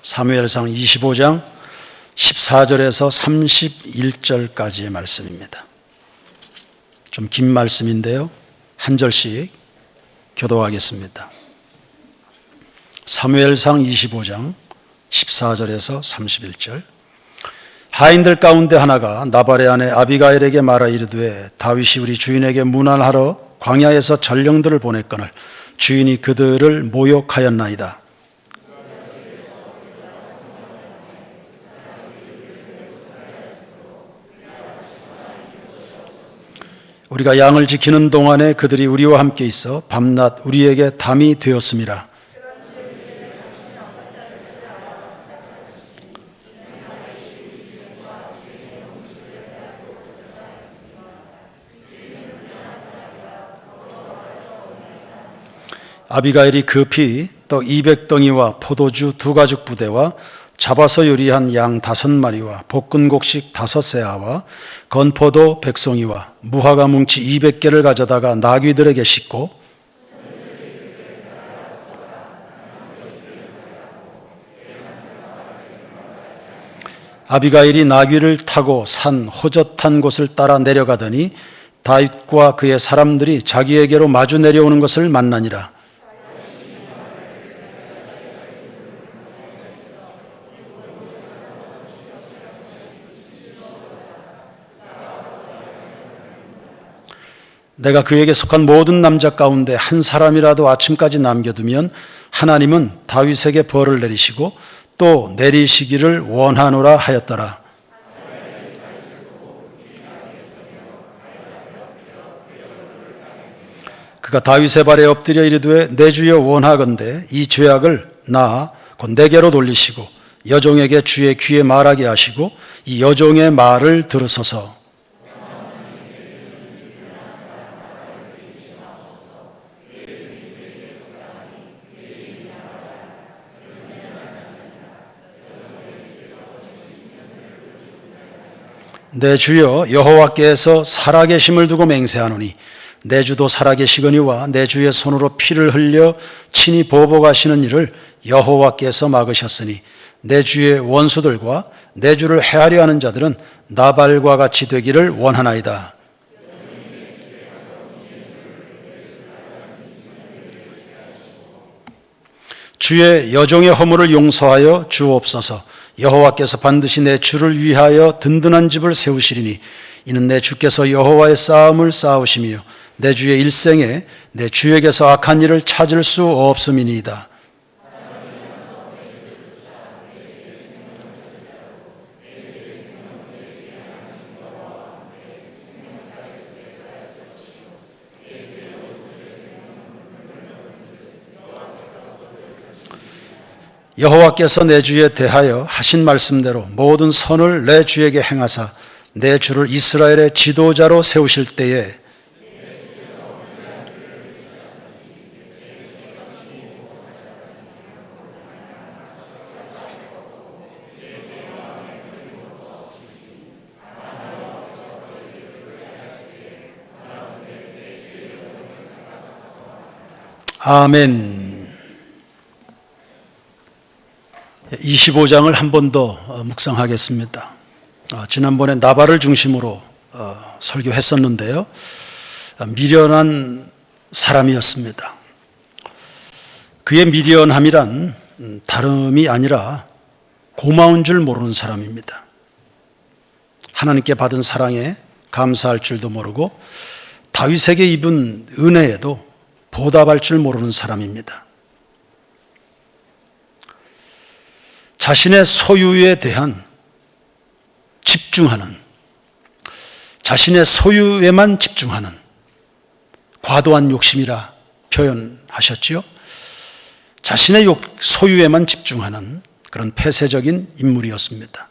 사무엘상 25장 14절에서 31절까지의 말씀입니다. 좀 긴 말씀인데요. 한 절씩 교독하겠습니다. 사무엘상 25장 14절에서 31절. 하인들 가운데 하나가 나발의 아내 아비가일에게 말하 이르되 다윗이 우리 주인에게 문안하러 광야에서 전령들을 보냈거늘 주인이 그들을 모욕하였나이다. 우리가 양을 지키는 동안에 그들이 우리와 함께 있어 밤낮 우리에게 담이 되었음이라. 아비가일이 급히 떡 200덩이와 포도주 2가죽 부대와 잡아서 요리한 양 5마리와 볶은 곡식 5세아와 건포도 100송이와 무화과 뭉치 200개를 가져다가 나귀들에게 싣고 아비가일이 나귀를 타고 산 호젓한 곳을 따라 내려가더니 다윗과 그의 사람들이 자기에게로 마주 내려오는 것을 만나니라. 내가 그에게 속한 모든 남자 가운데 한 사람이라도 아침까지 남겨두면 하나님은 다윗에게 벌을 내리시고 또 내리시기를 원하노라 하였더라. 그가 다윗의 발에 엎드려 이르되 내 주여 원하건대 이 죄악을 나 곧 내게로 돌리시고 여종에게 주의 귀에 말하게 하시고 이 여종의 말을 들으소서. 내 주여 여호와께서 살아계심을 두고 맹세하노니 내 주도 살아계시거니와 내 주의 손으로 피를 흘려 친히 보복하시는 일을 여호와께서 막으셨으니 내 주의 원수들과 내 주를 해하려 하는 자들은 나발과 같이 되기를 원하나이다. 주의 여종의 허물을 용서하여 주옵소서. 여호와께서 반드시 내 주를 위하여 든든한 집을 세우시리니 이는 내 주께서 여호와의 싸움을 싸우시며 내 주의 일생에 내 주에게서 악한 일을 찾을 수 없음이니이다. 여호와께서 내 주에 대하여 하신 말씀대로 모든 선을 내 주에게 행하사 내 주를 이스라엘의 지도자로 세우실 때에 아멘. 25장을 한 번 더 묵상하겠습니다. 지난번에 나발을 중심으로 설교했었는데요. 미련한 사람이었습니다. 그의 미련함이란 다름이 아니라 고마운 줄 모르는 사람입니다. 하나님께 받은 사랑에 감사할 줄도 모르고 다윗에게 입은 은혜에도 보답할 줄 모르는 사람입니다. 자신의 소유에 대한 집중하는, 자신의 소유에만 집중하는 과도한 욕심이라 표현하셨지요. 자신의 소유에만 집중하는 그런 폐쇄적인 인물이었습니다.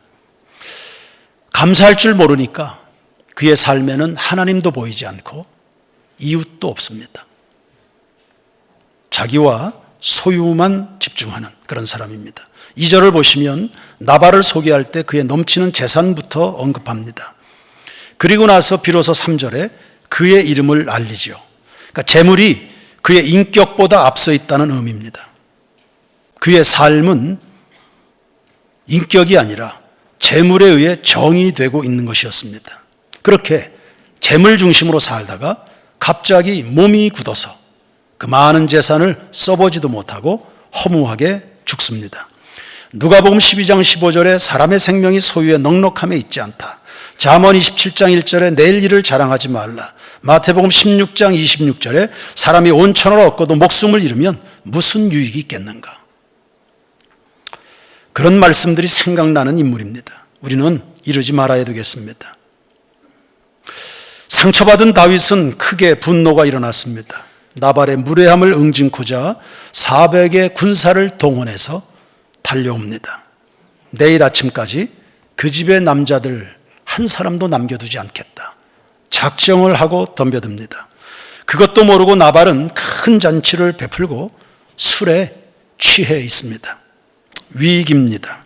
감사할 줄 모르니까 그의 삶에는 하나님도 보이지 않고 이웃도 없습니다. 자기와 소유만 집중하는 그런 사람입니다. 2절을 보시면 나발을 소개할 때 그의 넘치는 재산부터 언급합니다. 그리고 나서 비로소 3절에 그의 이름을 알리죠. 그러니까 재물이 그의 인격보다 앞서 있다는 의미입니다. 그의 삶은 인격이 아니라 재물에 의해 정의되고 있는 것이었습니다. 그렇게 재물 중심으로 살다가 갑자기 몸이 굳어서 그 많은 재산을 써보지도 못하고 허무하게 죽습니다. 누가복음 12장 15절에 사람의 생명이 소유의 넉넉함에 있지 않다. 잠언 27장 1절에 내일 일을 자랑하지 말라. 마태복음 16장 26절에 사람이 온천을 얻고도 목숨을 잃으면 무슨 유익이 있겠는가. 그런 말씀들이 생각나는 인물입니다. 우리는 이러지 말아야 되겠습니다. 상처받은 다윗은 크게 분노가 일어났습니다. 나발의 무례함을 응징코자 400의 군사를 동원해서 달려옵니다. 내일 아침까지 그 집의 남자들 한 사람도 남겨두지 않겠다. 작정을 하고 덤벼듭니다. 그것도 모르고 나발은 큰 잔치를 베풀고 술에 취해 있습니다. 위기입니다.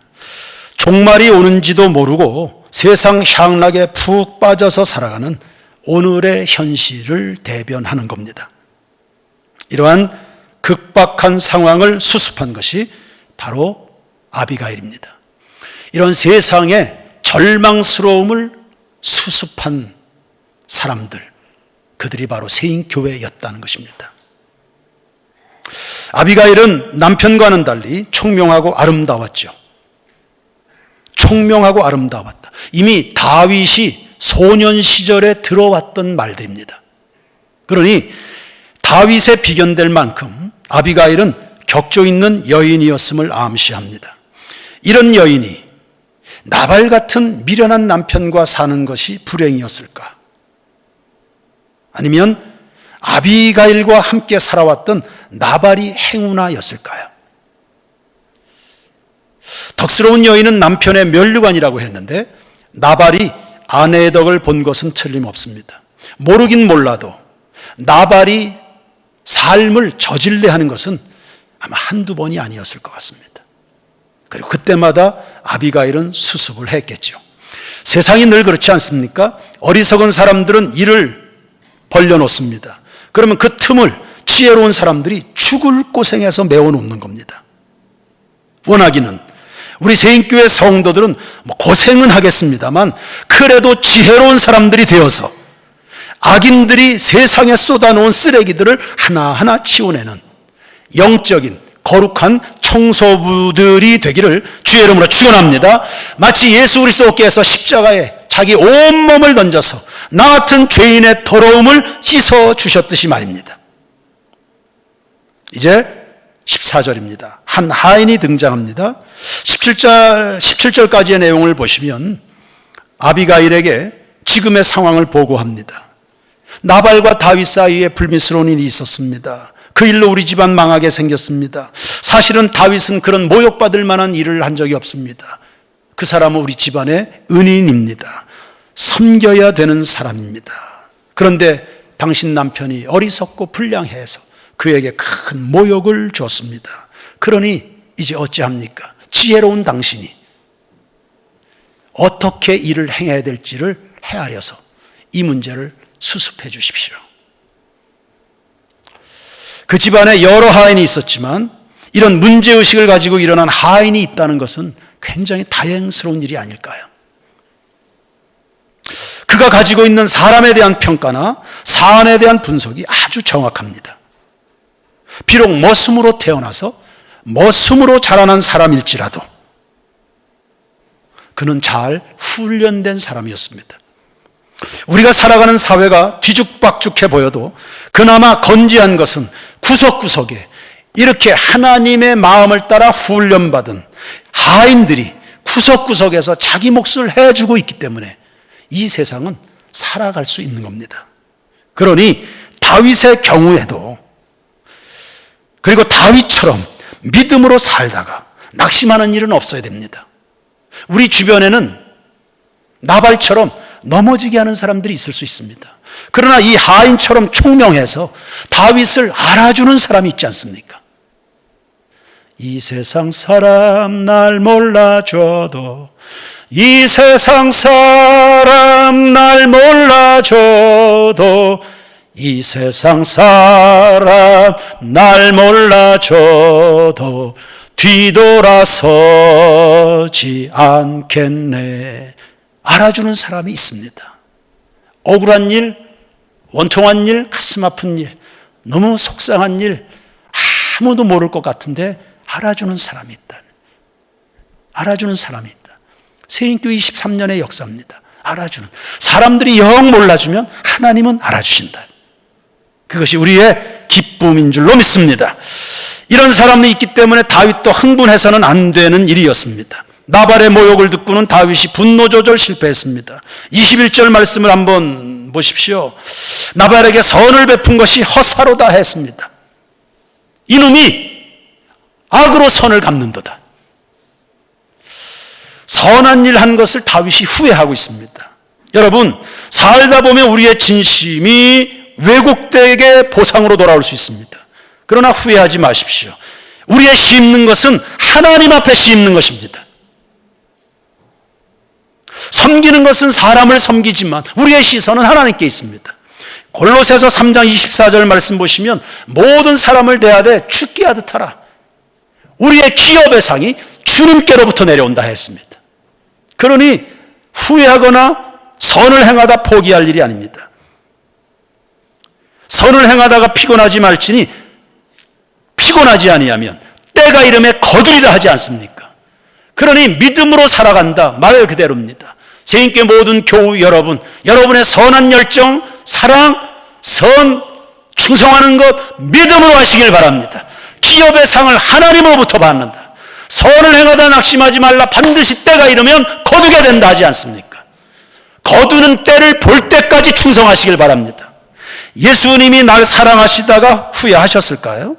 종말이 오는지도 모르고 세상 향락에 푹 빠져서 살아가는 오늘의 현실을 대변하는 겁니다. 이러한 극박한 상황을 수습한 것이 바로 아비가일입니다. 이런 세상의 절망스러움을 수습한 사람들, 그들이 바로 세인교회였다는 것입니다. 아비가일은 남편과는 달리 총명하고 아름다웠죠. 총명하고 아름다웠다. 이미 다윗이 소년 시절에 들어왔던 말들입니다. 그러니 다윗에 비견될 만큼 아비가일은 격조 있는 여인이었음을 암시합니다. 이런 여인이 나발 같은 미련한 남편과 사는 것이 불행이었을까? 아니면 아비가일과 함께 살아왔던 나발이 행운아였을까요? 덕스러운 여인은 남편의 면류관이라고 했는데 나발이 아내의 덕을 본 것은 틀림없습니다. 모르긴 몰라도 나발이 삶을 저질레하는 것은 아마 한두 번이 아니었을 것 같습니다. 그리고 그때마다 아비가일은 수습을 했겠죠. 세상이 늘 그렇지 않습니까? 어리석은 사람들은 일을 벌려놓습니다. 그러면 그 틈을 지혜로운 사람들이 죽을 고생해서 메워놓는 겁니다. 원하기는 우리 세인교회 성도들은 고생은 하겠습니다만 그래도 지혜로운 사람들이 되어서 악인들이 세상에 쏟아놓은 쓰레기들을 하나하나 치워내는 영적인 거룩한 청소부들이 되기를 주의 이름으로 축원합니다. 마치 예수 그리스도께서 십자가에 자기 온몸을 던져서 나 같은 죄인의 더러움을 씻어 주셨듯이 말입니다. 이제 14절입니다. 한 하인이 등장합니다. 17절까지의 내용을 보시면 아비가일에게 지금의 상황을 보고합니다. 나발과 다윗 사이에 불미스러운 일이 있었습니다. 그 일로 우리 집안 망하게 생겼습니다. 사실은 다윗은 그런 모욕받을 만한 일을 한 적이 없습니다. 그 사람은 우리 집안의 은인입니다. 섬겨야 되는 사람입니다. 그런데 당신 남편이 어리석고 불량해서 그에게 큰 모욕을 줬습니다. 그러니 이제 어찌합니까? 지혜로운 당신이 어떻게 일을 행해야 될지를 헤아려서 이 문제를 수습해 주십시오. 그 집안에 여러 하인이 있었지만 이런 문제의식을 가지고 일어난 하인이 있다는 것은 굉장히 다행스러운 일이 아닐까요? 그가 가지고 있는 사람에 대한 평가나 사안에 대한 분석이 아주 정확합니다. 비록 머슴으로 태어나서 머슴으로 자라난 사람일지라도 그는 잘 훈련된 사람이었습니다. 우리가 살아가는 사회가 뒤죽박죽해 보여도 그나마 건재한 것은 구석구석에 이렇게 하나님의 마음을 따라 훈련받은 하인들이 구석구석에서 자기 몫을 해주고 있기 때문에 이 세상은 살아갈 수 있는 겁니다. 그러니 다윗의 경우에도 그리고 다윗처럼 믿음으로 살다가 낙심하는 일은 없어야 됩니다. 우리 주변에는 나발처럼 넘어지게 하는 사람들이 있을 수 있습니다. 그러나 이 하인처럼 총명해서 다윗을 알아주는 사람이 있지 않습니까? 이 세상 사람 날 몰라줘도 이 세상 사람 날 몰라줘도 이 세상 사람 날 몰라줘도 뒤돌아서지 않겠네. 알아주는 사람이 있습니다. 억울한 일, 원통한 일, 가슴 아픈 일, 너무 속상한 일, 아무도 모를 것 같은데 알아주는 사람이 있다. 알아주는 사람이 있다. 새인교회 23년의 역사입니다. 알아주는. 사람들이 영 몰라주면 하나님은 알아주신다. 그것이 우리의 기쁨인 줄로 믿습니다. 이런 사람이 있기 때문에 다윗도 흥분해서는 안 되는 일이었습니다. 나발의 모욕을 듣고는 다윗이 분노 조절 실패했습니다. 21절 말씀을 한번 보십시오. 나발에게 선을 베푼 것이 허사로다 했습니다. 이놈이 악으로 선을 갚는도다. 선한 일 한 것을 다윗이 후회하고 있습니다. 여러분, 살다 보면 우리의 진심이 왜곡되게 보상으로 돌아올 수 있습니다. 그러나 후회하지 마십시오. 우리의 심는 것은 하나님 앞에 심는 것입니다. 섬기는 것은 사람을 섬기지만 우리의 시선은 하나님께 있습니다. 골로새서 3장 24절 말씀 보시면 모든 사람을 대하되 죽게 하듯 하라. 우리의 기업의 상이 주님께로부터 내려온다 했습니다. 그러니 후회하거나 선을 행하다 포기할 일이 아닙니다. 선을 행하다가 피곤하지 말지니 피곤하지 아니하면 때가 이름에 거두리라 하지 않습니까? 그러니 믿음으로 살아간다 말 그대로입니다. 새인교회 모든 교우 여러분, 여러분의 선한 열정, 사랑, 선, 충성하는 것 믿음으로 하시길 바랍니다. 기업의 상을 하나님으로부터 받는다. 선을 행하다 낙심하지 말라. 반드시 때가 이르면 거두게 된다 하지 않습니까? 거두는 때를 볼 때까지 충성하시길 바랍니다. 예수님이 날 사랑하시다가 후회하셨을까요?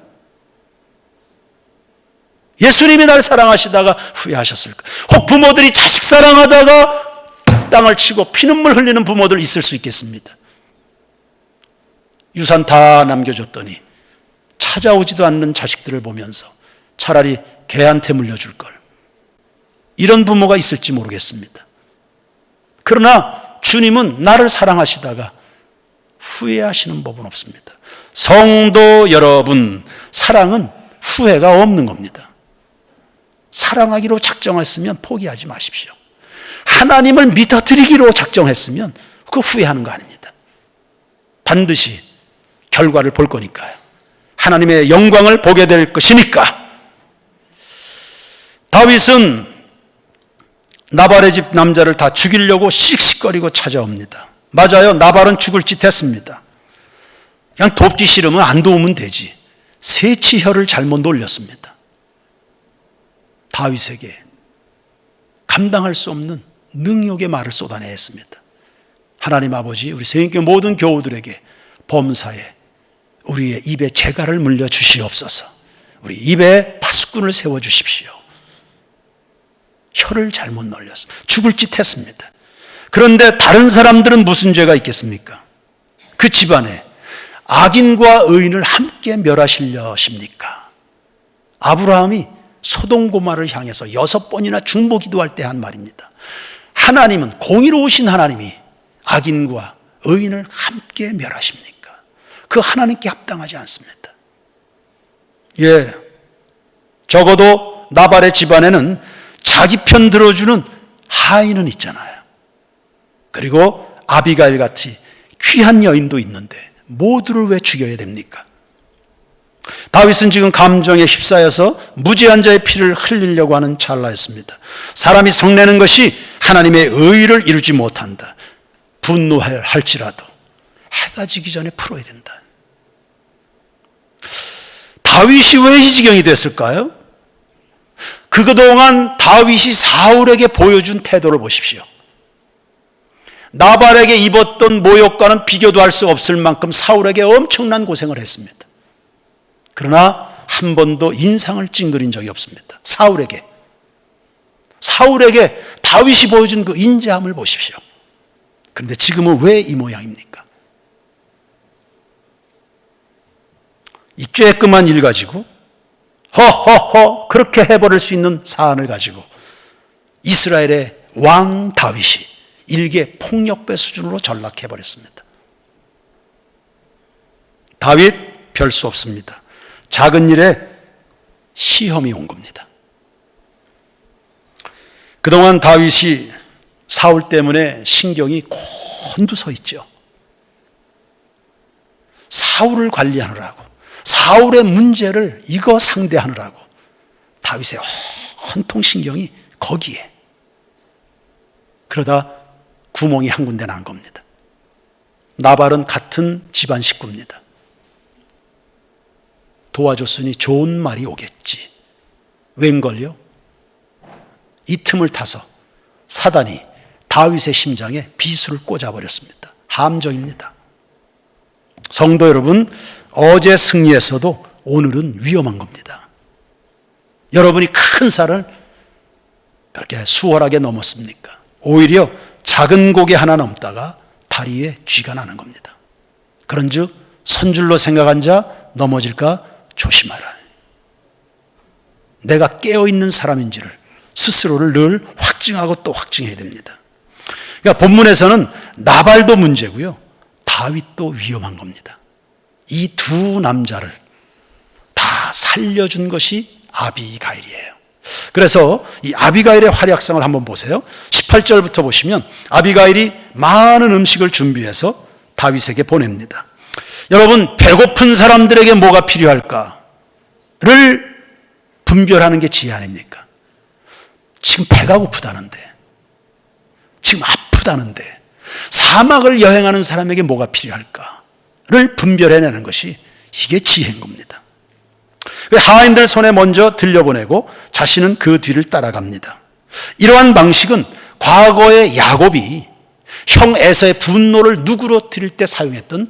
예수님이 날 사랑하시다가 후회하셨을까? 혹 부모들이 자식 사랑하다가 땅을 치고 피눈물 흘리는 부모들 있을 수 있겠습니다. 유산 다 남겨줬더니 찾아오지도 않는 자식들을 보면서 차라리 개한테 물려줄 걸. 이런 부모가 있을지 모르겠습니다. 그러나 주님은 나를 사랑하시다가 후회하시는 법은 없습니다. 성도 여러분, 사랑은 후회가 없는 겁니다. 사랑하기로 작정했으면 포기하지 마십시오. 하나님을 믿어드리기로 작정했으면 그거 후회하는 거 아닙니다. 반드시 결과를 볼 거니까요. 하나님의 영광을 보게 될 것이니까. 다윗은 나발의 집 남자를 다 죽이려고 씩씩거리고 찾아옵니다. 맞아요. 나발은 죽을 짓 했습니다. 그냥 돕기 싫으면 안 도우면 되지. 새치혀를 잘못 놀렸습니다. 다윗에게 감당할 수 없는 능욕의 말을 쏟아내야 했습니다. 하나님 아버지, 우리 새인교회 모든 교우들에게 범사에 우리의 입에 재갈을 물려 주시옵소서. 우리 입에 파수꾼을 세워 주십시오. 혀를 잘못 놀렸습니다. 죽을 짓 했습니다. 그런데 다른 사람들은 무슨 죄가 있겠습니까? 그 집안에 악인과 의인을 함께 멸하시려 하십니까? 아브라함이 소돔 고모라를 향해서 6번이나 중보 기도할 때 한 말입니다. 하나님은, 공의로우신 하나님이 악인과 의인을 함께 멸하십니까? 그 하나님께 합당하지 않습니다. 예, 적어도 나발의 집안에는 자기 편 들어주는 하인은 있잖아요. 그리고 아비가일 같이 귀한 여인도 있는데 모두를 왜 죽여야 됩니까? 다윗은 지금 감정에 휩싸여서 무죄한 자의 피를 흘리려고 하는 찰나였습니다. 사람이 성내는 것이 하나님의 의의를 이루지 못한다. 분노할지라도 해가 지기 전에 풀어야 된다. 다윗이 왜 이 지경이 됐을까요? 그동안 다윗이 사울에게 보여준 태도를 보십시오. 나발에게 입었던 모욕과는 비교도 할 수 없을 만큼 사울에게 엄청난 고생을 했습니다. 그러나 한 번도 인상을 찡그린 적이 없습니다. 사울에게 다윗이 보여준 그 인자함을 보십시오. 그런데 지금은 왜 이 모양입니까? 이 쬐끔한 일 가지고 허허허 그렇게 해버릴 수 있는 사안을 가지고 이스라엘의 왕 다윗이 일개 폭력배 수준으로 전락해버렸습니다. 다윗 별 수 없습니다. 작은 일에 시험이 온 겁니다. 그동안 다윗이 사울 때문에 신경이 곤두서 있죠. 사울을 관리하느라고, 사울의 문제를 이거 상대하느라고 다윗의 온통 신경이 거기에. 그러다 구멍이 한 군데 난 겁니다. 나발은 같은 집안 식구입니다. 도와줬으니 좋은 말이 오겠지. 웬걸요? 이 틈을 타서 사단이 다윗의 심장에 비수를 꽂아버렸습니다. 함정입니다. 성도 여러분, 어제 승리했어도 오늘은 위험한 겁니다. 여러분이 큰 산을 그렇게 수월하게 넘었습니까? 오히려 작은 고개 하나 넘다가 다리에 쥐가 나는 겁니다. 그런즉 선줄로 생각한 자 넘어질까 조심하라. 내가 깨어있는 사람인지를 스스로를 늘 확증하고 또 확증해야 됩니다. 그러니까 본문에서는 나발도 문제고요, 다윗도 위험한 겁니다. 이 두 남자를 다 살려준 것이 아비가일이에요. 그래서 이 아비가일의 활약상을 한번 보세요. 18절부터 보시면 아비가일이 많은 음식을 준비해서 다윗에게 보냅니다. 여러분, 배고픈 사람들에게 뭐가 필요할까를 분별하는 게 지혜 아닙니까? 지금 배가 고프다는데, 지금 아프다는데 사막을 여행하는 사람에게 뭐가 필요할까를 분별해내는 것이 이게 지혜인 겁니다. 하인들 손에 먼저 들려보내고 자신은 그 뒤를 따라갑니다. 이러한 방식은 과거의 야곱이 형 에서의 분노를 누그러뜨릴 때 사용했던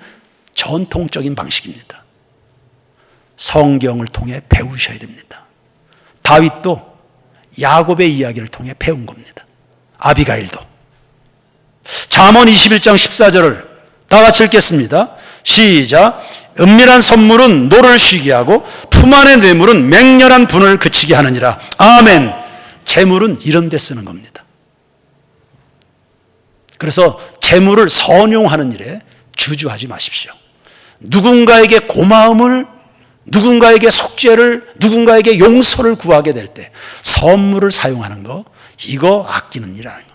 전통적인 방식입니다. 성경을 통해 배우셔야 됩니다. 다윗도 야곱의 이야기를 통해 배운 겁니다. 아비가일도. 잠언 21장 14절을 다 같이 읽겠습니다. 시작. 은밀한 선물은 노를 쉬게 하고 품 안의 뇌물은 맹렬한 분을 그치게 하느니라. 아멘. 재물은 이런 데 쓰는 겁니다. 그래서 재물을 선용하는 일에 주저하지 마십시오. 누군가에게 고마움을, 누군가에게 속죄를, 누군가에게 용서를 구하게 될 때 선물을 사용하는 거, 이거 아끼는 일이라는 거.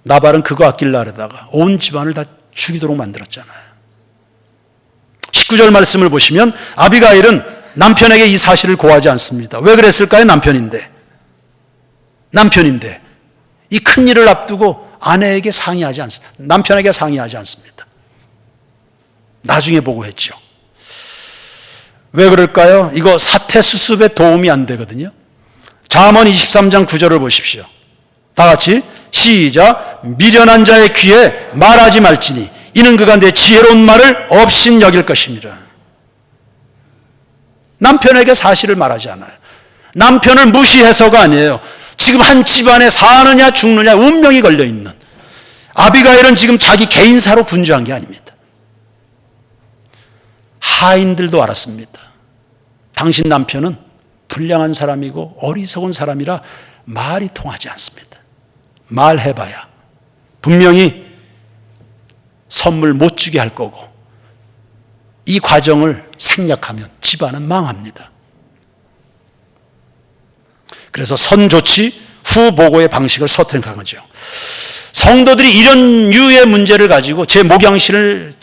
나발은 그거 아끼려고 하다가 온 집안을 다 죽이도록 만들었잖아요. 19절 말씀을 보시면 아비가일은 남편에게 이 사실을 고하지 않습니다. 왜 그랬을까요? 남편인데 이 큰일을 앞두고 아내에게 상의하지 않습니다. 남편에게 상의하지 않습니다. 나중에 보고 했죠. 왜 그럴까요? 이거 사태 수습에 도움이 안 되거든요. 잠언 23장 9절을 보십시오. 다 같이 시작. 미련한 자의 귀에 말하지 말지니 이는 그가 내 지혜로운 말을 없인 여길 것입니다. 남편에게 사실을 말하지 않아요. 남편을 무시해서가 아니에요. 지금 한 집안에 사느냐 죽느냐 운명이 걸려있는, 아비가일은 지금 자기 개인사로 분주한 게 아닙니다. 하인들도 알았습니다. 당신 남편은 불량한 사람이고 어리석은 사람이라 말이 통하지 않습니다. 말해봐야 분명히 선물 못 주게 할 거고, 이 과정을 생략하면 집안은 망합니다. 그래서 선조치 후보고의 방식을 선택한 거죠. 성도들이 이런 유의 문제를 가지고 제 목양실을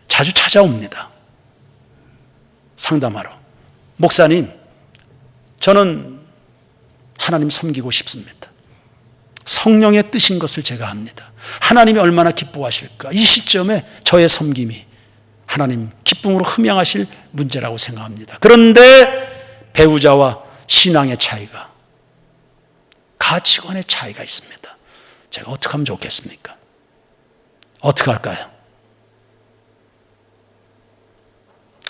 자주 찾아옵니다. 상담하러. 목사님, 저는 하나님 섬기고 싶습니다. 성령의 뜻인 것을 제가 압니다. 하나님이 얼마나 기뻐하실까. 이 시점에 저의 섬김이 하나님 기쁨으로 흠양하실 문제라고 생각합니다. 그런데 배우자와 신앙의 차이가, 가치관의 차이가 있습니다. 제가 어떻게 하면 좋겠습니까? 어떻게 할까요?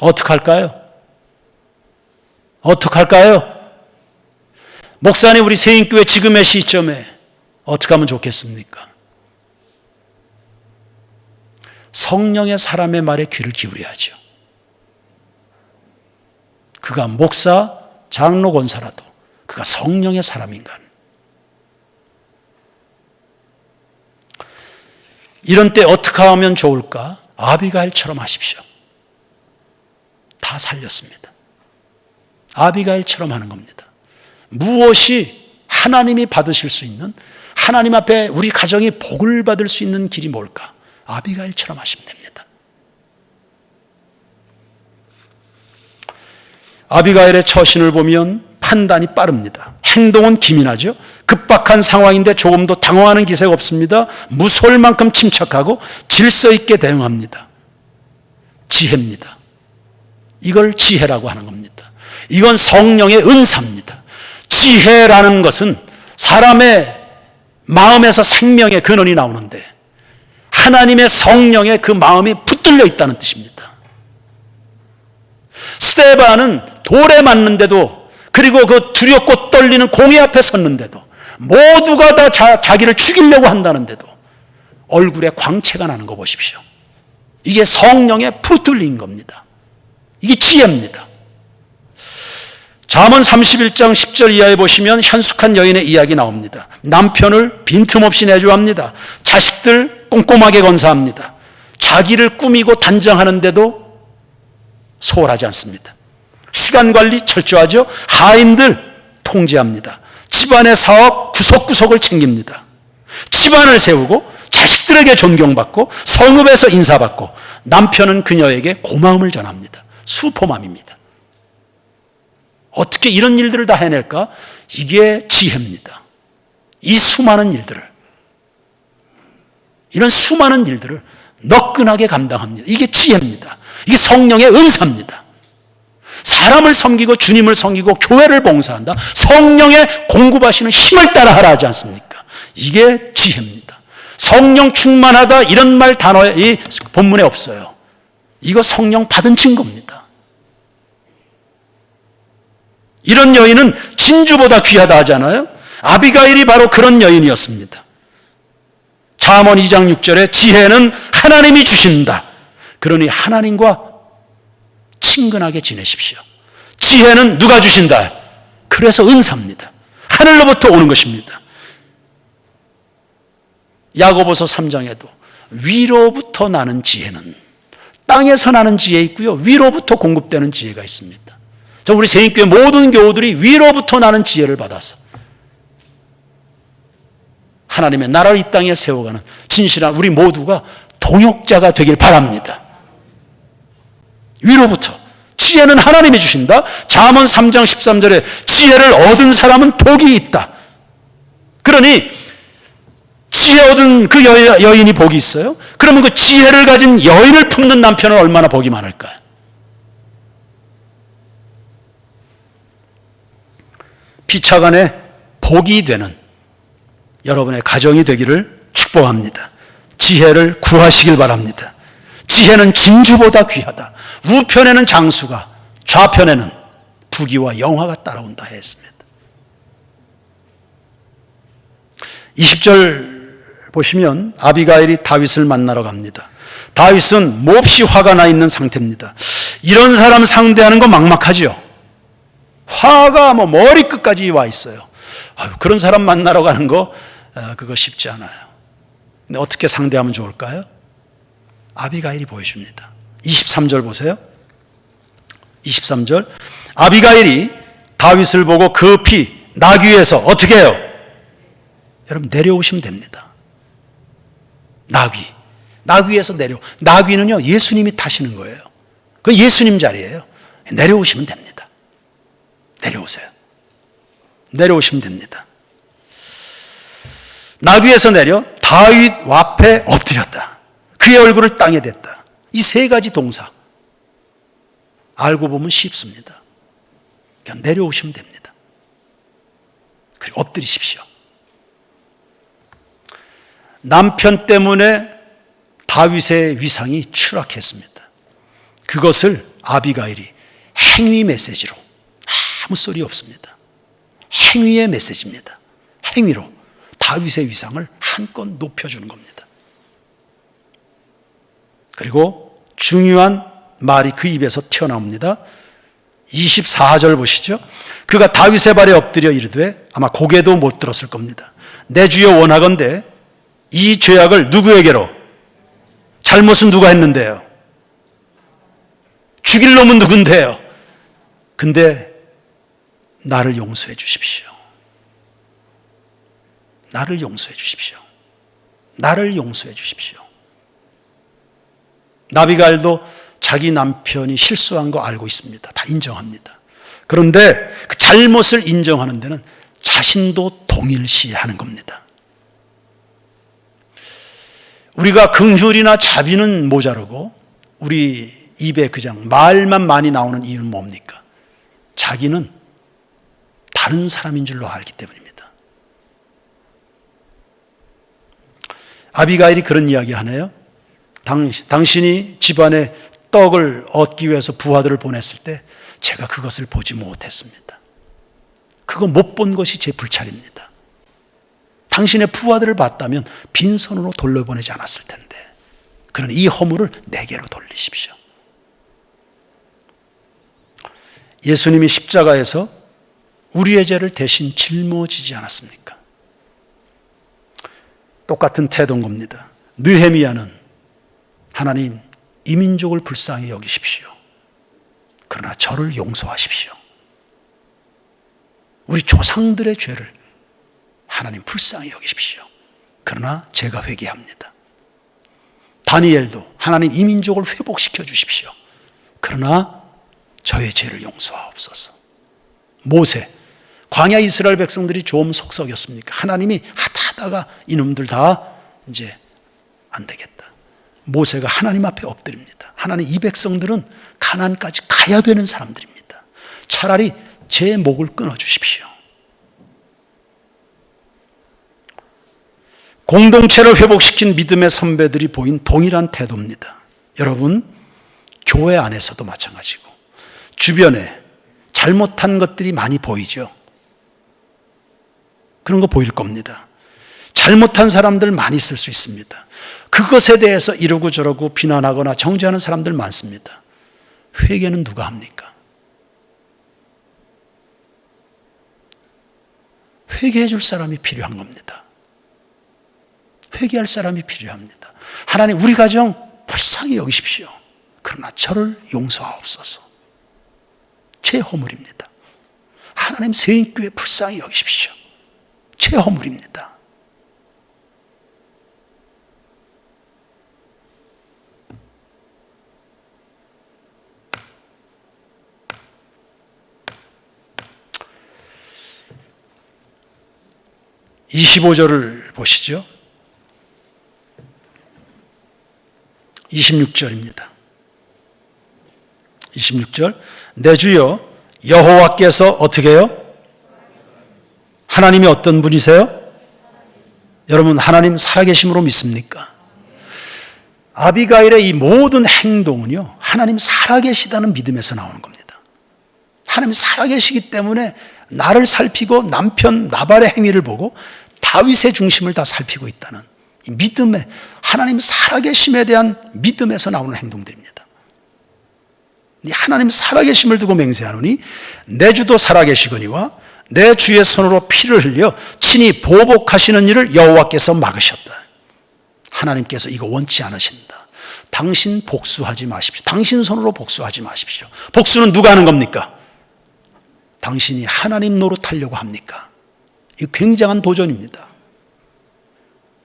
어떻게 할까요? 어떻게 할까요? 목사님, 우리 세인교회 지금의 시점에 어떻게 하면 좋겠습니까? 성령의 사람의 말에 귀를 기울여야죠. 그가 목사, 장로, 권사라도 그가 성령의 사람인가. 이런 때 어떻게 하면 좋을까? 아비가일처럼 하십시오. 다 다 살렸습니다. 아비가일처럼 하는 겁니다. 무엇이 하나님이 받으실 수 있는, 하나님 앞에 우리 가정이 복을 받을 수 있는 길이 뭘까? 아비가일처럼 하시면 됩니다. 아비가일의 처신을 보면 판단이 빠릅니다. 행동은 기민하죠. 급박한 상황인데 조금도 당황하는 기세가 없습니다. 무서울 만큼 침착하고 질서 있게 대응합니다. 지혜입니다. 이걸 지혜라고 하는 겁니다. 이건 성령의 은사입니다. 지혜라는 것은 사람의 마음에서 생명의 근원이 나오는데 하나님의 성령의 그 마음이 붙들려 있다는 뜻입니다. 스데반은 돌에 맞는데도, 그리고 그 두렵고 떨리는 공의 앞에 섰는데도, 모두가 다 자기를 죽이려고 한다는데도 얼굴에 광채가 나는 거 보십시오. 이게 성령의 붙들린 겁니다. 이게 지혜입니다. 잠언 31장 10절 이하에 보시면 현숙한 여인의 이야기 나옵니다. 남편을 빈틈없이 내조합니다. 자식들 꼼꼼하게 건사합니다. 자기를 꾸미고 단정하는데도 소홀하지 않습니다. 시간 관리 철저하죠. 하인들 통제합니다. 집안의 사업 구석구석을 챙깁니다. 집안을 세우고 자식들에게 존경받고 성읍에서 인사받고 남편은 그녀에게 고마움을 전합니다. 슈퍼맘입니다. 어떻게 이런 일들을 다 해낼까? 이게 지혜입니다. 이 수많은 일들을, 이런 수많은 일들을 너끈하게 감당합니다. 이게 지혜입니다. 이게 성령의 은사입니다. 사람을 섬기고 주님을 섬기고 교회를 봉사한다. 성령의 공급하시는 힘을 따라 하라 하지 않습니까? 이게 지혜입니다. 성령 충만하다 이런 말 단어에 이 본문에 없어요. 이거 성령 받은 증거입니다. 이런 여인은 진주보다 귀하다 하잖아요. 아비가일이 바로 그런 여인이었습니다. 잠언 2장 6절에 지혜는 하나님이 주신다. 그러니 하나님과 친근하게 지내십시오. 지혜는 누가 주신다? 그래서 은사입니다. 하늘로부터 오는 것입니다. 야고보서 3장에도 위로부터 나는 지혜는, 땅에서 나는 지혜 있고요, 위로부터 공급되는 지혜가 있습니다. 우리 세인교회 모든 교우들이 위로부터 나는 지혜를 받아서 하나님의 나라를 이 땅에 세워가는 진실한 우리 모두가 동역자가 되길 바랍니다. 위로부터. 지혜는 하나님이 주신다. 잠언 3장 13절에 지혜를 얻은 사람은 복이 있다. 그러니 지혜 얻은 그 여인이 복이 있어요. 그러면 그 지혜를 가진 여인을 품는 남편은 얼마나 복이 많을까요? 피차간에 복이 되는 여러분의 가정이 되기를 축복합니다. 지혜를 구하시길 바랍니다. 지혜는 진주보다 귀하다. 우편에는 장수가, 좌편에는 부귀와 영화가 따라온다 했습니다. 20절 보시면 아비가일이 다윗을 만나러 갑니다. 다윗은 몹시 화가 나 있는 상태입니다. 이런 사람 상대하는 거 막막하죠. 화가 머리끝까지 와 있어요. 그런 사람 만나러 가는 거 그거 쉽지 않아요. 근데 어떻게 상대하면 좋을까요? 아비가일이 보여줍니다. 23절 보세요. 23절 아비가일이 다윗을 보고 급히 나귀에서 어떻게 해요? 여러분 내려오시면 됩니다. 나귀에서 나귀는요 예수님이 타시는 거예요. 그 예수님 자리예요. 내려오시면 됩니다. 내려오세요. 내려오시면 됩니다. 나귀에서 내려 다윗 앞에 엎드렸다. 그의 얼굴을 땅에 댔다. 이 세 가지 동사 알고 보면 쉽습니다. 그냥 내려오시면 됩니다. 그리고 엎드리십시오. 남편 때문에 다윗의 위상이 추락했습니다. 그것을 아비가일이 행위 메시지로, 아무 소리 없습니다. 행위의 메시지입니다. 행위로 다윗의 위상을 한껏 높여주는 겁니다. 그리고 중요한 말이 그 입에서 튀어나옵니다. 24절 보시죠. 그가 다윗의 발에 엎드려 이르되, 아마 고개도 못 들었을 겁니다. 내 주여 원하건대 이 죄악을 누구에게로, 잘못은 누가 했는데요? 죽일 놈은 누군데요? 근데 나를 용서해 주십시오. 나를 용서해 주십시오. 나를 용서해 주십시오. 나비갈도 자기 남편이 실수한 거 알고 있습니다. 다 인정합니다. 그런데 그 잘못을 인정하는 데는 자신도 동일시하는 겁니다. 우리가 긍휼이나 자비는 모자르고 우리 입에 그냥 말만 많이 나오는 이유는 뭡니까? 자기는 다른 사람인 줄로 알기 때문입니다. 아비가일이 그런 이야기 하네요. 당신이 집안에 떡을 얻기 위해서 부하들을 보냈을 때 제가 그것을 보지 못했습니다. 그거 못 본 것이 제 불찰입니다. 당신의 부하들을 봤다면 빈손으로 돌려보내지 않았을 텐데, 그러니 이 허물을 내게로 돌리십시오. 예수님이 십자가에서 우리의 죄를 대신 짊어지지 않았습니까? 똑같은 태도인 겁니다. 느헤미야는 하나님, 이 민족을 불쌍히 여기십시오. 그러나 저를 용서하십시오. 우리 조상들의 죄를 하나님 불쌍히 여기십시오. 그러나 제가 회개합니다. 다니엘도 하나님, 이 민족을 회복시켜 주십시오. 그러나 저의 죄를 용서하옵소서. 모세, 광야 이스라엘 백성들이 좀 속썩였습니까? 하나님이 하다가 이놈들 다 이제 안 되겠다. 모세가 하나님 앞에 엎드립니다. 하나님, 이 백성들은 가나안까지 가야 되는 사람들입니다. 차라리 제 목을 끊어주십시오. 공동체를 회복시킨 믿음의 선배들이 보인 동일한 태도입니다. 여러분, 교회 안에서도 마찬가지고 주변에 잘못한 것들이 많이 보이죠. 그런 거 보일 겁니다. 잘못한 사람들 많이 있을 수 있습니다. 그것에 대해서 이러고 저러고 비난하거나 정죄하는 사람들 많습니다. 회개는 누가 합니까? 회개해 줄 사람이 필요한 겁니다. 회개할 사람이 필요합니다. 하나님, 우리 가정 불쌍히 여기십시오. 그러나 저를 용서하옵소서. 제 허물입니다. 하나님, 세인교회 불쌍히 여기십시오. 제 허물입니다. (25절을) 보시죠. 26절입니다. 26절. 내 주여, 여호와께서 어떻게 해요? 하나님이 어떤 분이세요? 여러분, 하나님 살아계심으로 믿습니까? 아비가일의 이 모든 행동은요, 하나님 살아계시다는 믿음에서 나오는 겁니다. 하나님 살아계시기 때문에 나를 살피고 남편 나발의 행위를 보고 다윗의 중심을 다 살피고 있다는 이 믿음의, 하나님 살아계심에 대한 믿음에서 나오는 행동들입니다. 하나님 살아계심을 두고 맹세하노니 내 주도 살아계시거니와 내 주의 손으로 피를 흘려 친히 보복하시는 일을 여호와께서 막으셨다. 하나님께서 이거 원치 않으신다. 당신 복수하지 마십시오. 당신 손으로 복수하지 마십시오. 복수는 누가 하는 겁니까? 당신이 하나님 노릇하려고 합니까? 이 굉장한 도전입니다.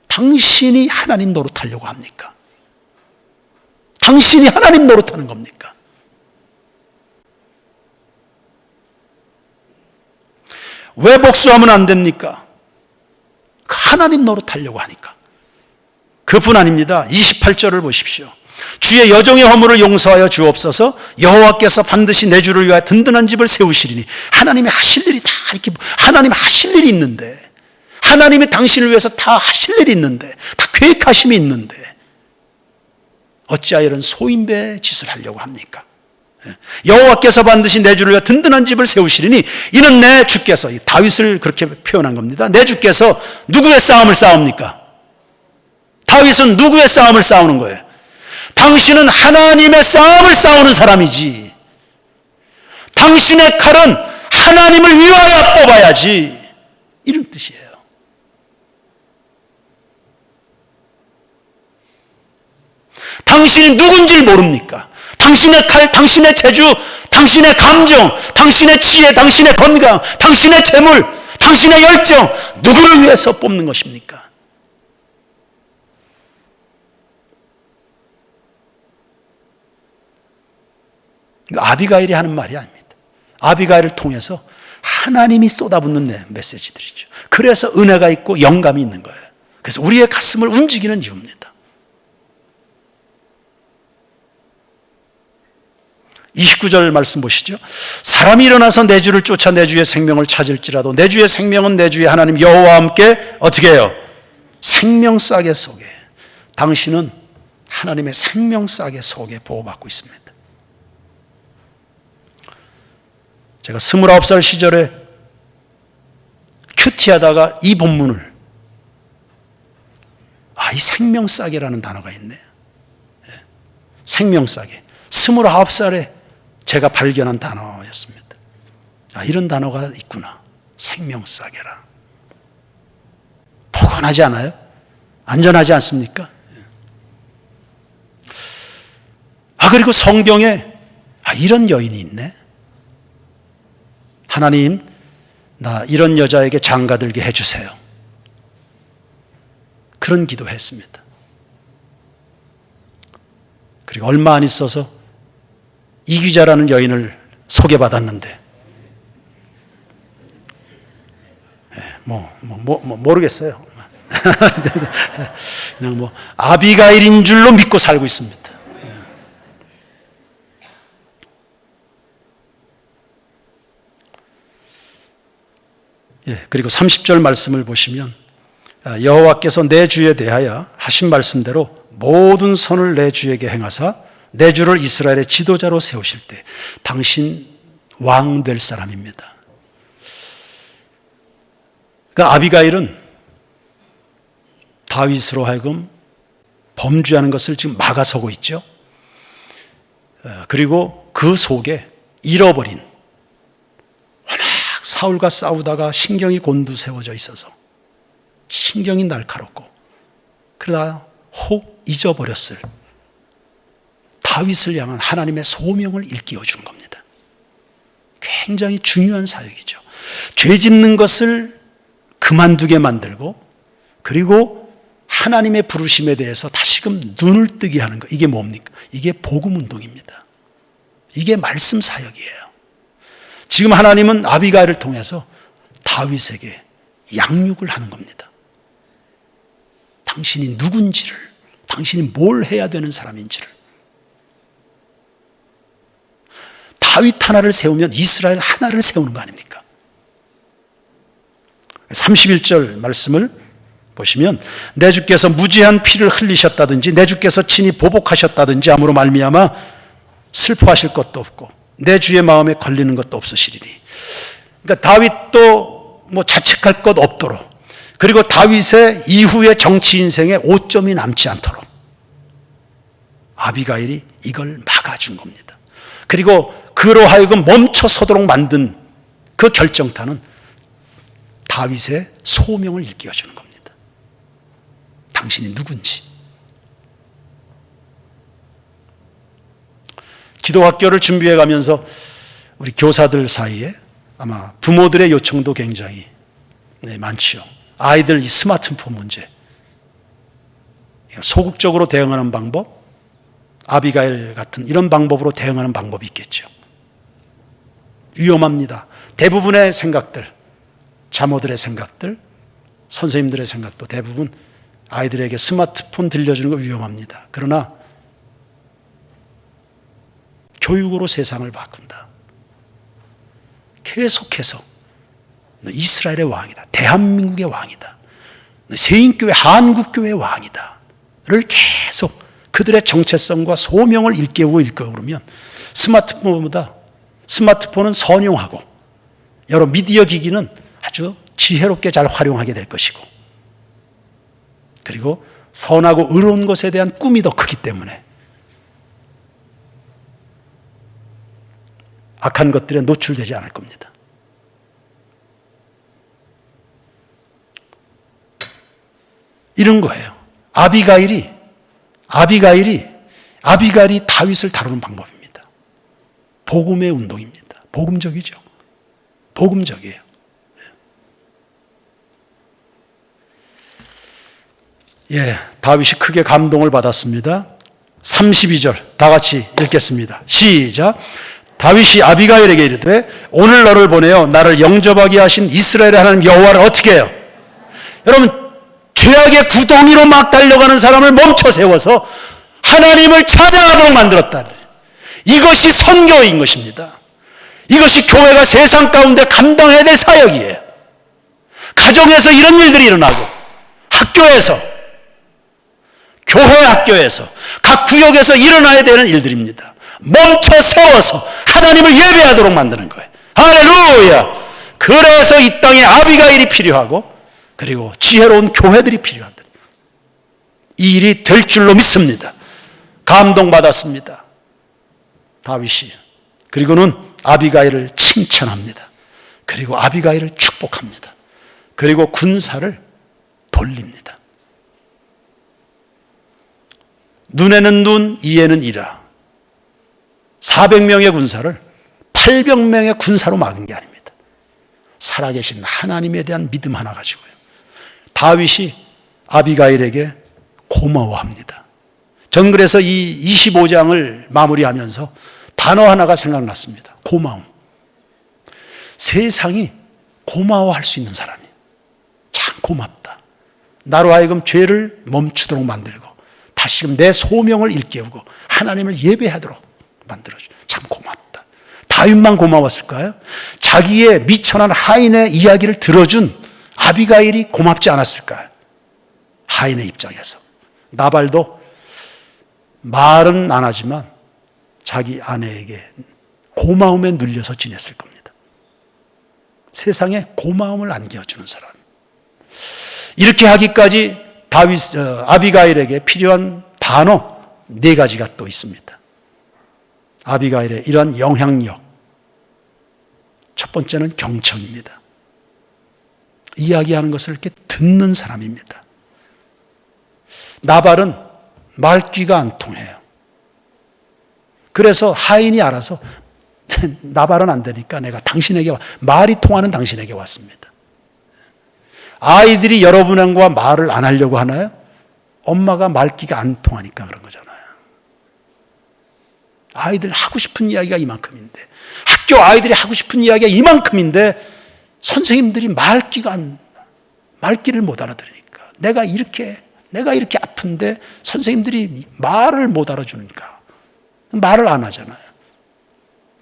당신이 하나님 노릇하려고 합니까? 당신이 하나님 노릇하는 겁니까? 왜 복수하면 안 됩니까? 하나님 노릇하려고 하니까. 그뿐 아닙니다. 28절을 보십시오. 주의 여종의 허물을 용서하여 주옵소서. 여호와께서 반드시 내 주를 위하여 든든한 집을 세우시리니. 하나님이 하실 일이 다 이렇게, 하나님 하실 일이 있는데, 하나님이 당신을 위해서 다 하실 일이 있는데, 다 계획하심이 있는데 어찌하여 이런 소인배 짓을 하려고 합니까? 여호와께서 반드시 내 주를 위하여 든든한 집을 세우시리니 이는 내 주께서, 다윗을 그렇게 표현한 겁니다. 내 주께서 누구의 싸움을 싸웁니까? 다윗은 누구의 싸움을 싸우는 거예요? 당신은 하나님의 싸움을 싸우는 사람이지. 당신의 칼은 하나님을 위하여 뽑아야지. 이런 뜻이에요. 당신이 누군지를 모릅니까? 당신의 칼, 당신의 재주, 당신의 감정, 당신의 지혜, 당신의 건강, 당신의 재물, 당신의 열정, 누구를 위해서 뽑는 것입니까? 아비가일이 하는 말이 아닙니다. 아비가일을 통해서 하나님이 쏟아붓는 메시지들이죠. 그래서 은혜가 있고 영감이 있는 거예요. 그래서 우리의 가슴을 움직이는 이유입니다. 29절 말씀 보시죠. 사람이 일어나서 내 주를 쫓아 내 주의 생명을 찾을지라도 내 주의 생명은 내 주의 하나님 여호와와 함께 어떻게 해요? 생명싸개 속에. 당신은 하나님의 생명싸개 속에 보호받고 있습니다. 제가 29살 시절에 큐티하다가 이 본문을 이 생명싸개라는 단어가 있네. 생명싸개. 29살에 제가 발견한 단어였습니다. 이런 단어가 있구나. 생명싸개라. 포근하지 않아요? 안전하지 않습니까? 그리고 성경에 이런 여인이 있네. 하나님, 나 이런 여자에게 장가들게 해주세요. 그런 기도했습니다. 그리고 얼마 안 있어서 이기자라는 여인을 소개받았는데, 모르겠어요. 그냥 아비가일인 줄로 믿고 살고 있습니다. 그리고 30절 말씀을 보시면 여호와께서 내 주에 대하여 하신 말씀대로 모든 선을 내 주에게 행하사 내 주를 이스라엘의 지도자로 세우실 때 당신 왕 될 사람입니다. 그러니까 아비가일은 다윗으로 하여금 범죄하는 것을 지금 막아서고 있죠. 그리고 그 속에 잃어버린, 워낙 사울과 싸우다가 신경이 곤두세워져 있어서 신경이 날카롭고 그러다 혹 잊어버렸을 다윗을 향한 하나님의 소명을 일깨워 준 겁니다. 굉장히 중요한 사역이죠. 죄 짓는 것을 그만두게 만들고 그리고 하나님의 부르심에 대해서 다시금 눈을 뜨게 하는 것. 이게 뭡니까? 이게 복음운동입니다. 이게 말씀 사역이에요. 지금 하나님은 아비가일을 통해서 다윗에게 양육을 하는 겁니다. 당신이 누군지를, 당신이 뭘 해야 되는 사람인지를. 다윗 하나를 세우면 이스라엘 하나를 세우는 거 아닙니까? 31절 말씀을 보시면 내 주께서 무지한 피를 흘리셨다든지 내 주께서 친히 보복하셨다든지 함으로 말미암아 슬퍼하실 것도 없고 내 주의 마음에 걸리는 것도 없으시리니. 그러니까 다윗도 자책할 것 없도록, 그리고 다윗의 이후의 정치 인생에 오점이 남지 않도록 아비가일이 이걸 막아준 겁니다. 그리고 그로 하여금 멈춰서도록 만든 그 결정타는 다윗의 소명을 일깨워주는 겁니다. 당신이 누군지. 기도학교를 준비해 가면서 우리 교사들 사이에 아마 부모들의 요청도 굉장히 많지요. 아이들 이 스마트폰 문제, 소극적으로 대응하는 방법, 아비가일 같은 이런 방법으로 대응하는 방법이 있겠죠. 위험합니다. 대부분의 생각들, 자모들의 생각들, 선생님들의 생각도 대부분 아이들에게 스마트폰 들려주는 거 위험합니다. 그러나 교육으로 세상을 바꾼다. 계속해서 너 이스라엘의 왕이다. 대한민국의 왕이다. 너 세인교회, 한국교회의 왕이다. 를 계속 그들의 정체성과 소명을 일깨우고 그러면 스마트폰은 선용하고 여러 미디어 기기는 아주 지혜롭게 잘 활용하게 될 것이고, 그리고 선하고 의로운 것에 대한 꿈이 더 크기 때문에 악한 것들에 노출되지 않을 겁니다. 이런 거예요. 아비가일이 다윗을 다루는 방법입니다. 복음의 운동입니다. 복음적이죠. 복음적이에요. 다윗이 크게 감동을 받았습니다. 32절 다 같이 읽겠습니다. 시작. 다윗이 아비가일에게 이르되 오늘 너를 보내어 나를 영접하게 하신 이스라엘의 하나님 여호와를 어떻게 해요? 여러분, 죄악의 구덩이로 막 달려가는 사람을 멈춰 세워서 하나님을 찬양하도록 만들었다. 이것이 선교인 것입니다. 이것이 교회가 세상 가운데 감당해야 될 사역이에요. 가정에서 이런 일들이 일어나고, 학교에서, 교회 학교에서, 각 구역에서 일어나야 되는 일들입니다. 멈춰 세워서 하나님을 예배하도록 만드는 거예요. 할렐루야! 그래서 이 땅에 아비가일이 필요하고, 그리고 지혜로운 교회들이 필요하다. 이 일이 될 줄로 믿습니다. 감동받았습니다. 다윗이. 그리고는 아비가일을 칭찬합니다. 그리고 아비가일을 축복합니다. 그리고 군사를 돌립니다. 눈에는 눈, 이에는 이라. 400명의 군사를 800명의 군사로 막은 게 아닙니다. 살아계신 하나님에 대한 믿음 하나 가지고요. 다윗이 아비가일에게 고마워합니다. 전 그래서 이 25장을 마무리하면서 단어 하나가 생각났습니다. 고마움. 세상이 고마워할 수 있는 사람이 참 고맙다. 나로 하여금 죄를 멈추도록 만들고 다시금 내 소명을 일깨우고 하나님을 예배하도록 만들어줘. 참 고맙다. 다윗만 고마웠을까요? 자기의 미천한 하인의 이야기를 들어준 아비가일이 고맙지 않았을까요? 하인의 입장에서. 나발도 말은 안 하지만 자기 아내에게 고마움에 눌려서 지냈을 겁니다. 세상에 고마움을 안겨주는 사람. 이렇게 하기까지 아비가일에게 필요한 단어 4가지가 또 있습니다. 아비가일의 이러한 영향력. 첫 번째는 경청입니다. 이야기하는 것을 이렇게 듣는 사람입니다. 나발은 말귀가 안 통해요. 그래서 하인이 알아서 나발은 안 되니까 내가 당신에게 말이 통하는 당신에게 왔습니다. 아이들이 여러분과 말을 안 하려고 하나요? 엄마가 말귀가 안 통하니까 그런 거잖아요. 아이들 하고 싶은 이야기가 이만큼인데, 학교 아이들이 하고 싶은 이야기가 이만큼인데 선생님들이 말귀를 못 알아들으니까 내가 이렇게 아픈데 선생님들이 말을 못 알아주니까 말을 안 하잖아요.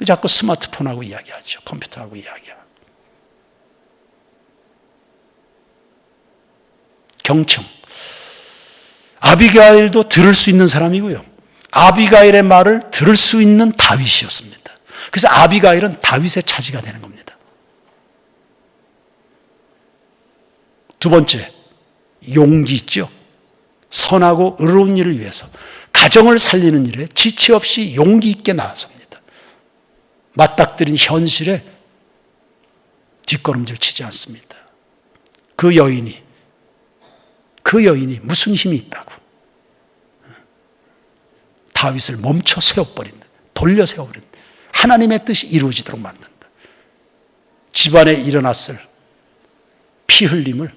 자꾸 스마트폰하고 이야기하죠. 컴퓨터하고 이야기하고. 경청. 아비가일도 들을 수 있는 사람이고요. 아비가일의 말을 들을 수 있는 다윗이었습니다. 그래서 아비가일은 다윗의 차지가 되는 겁니다. 두 번째, 용기 있죠. 선하고 의로운 일을 위해서 가정을 살리는 일에 지체 없이 용기 있게 나섭니다. 맞닥뜨린 현실에 뒷걸음질 치지 않습니다. 그 여인이 무슨 힘이 있다고 다윗을 멈춰 세워버린다. 돌려 세워버린다. 하나님의 뜻이 이루어지도록 만든다. 집안에 일어났을 피 흘림을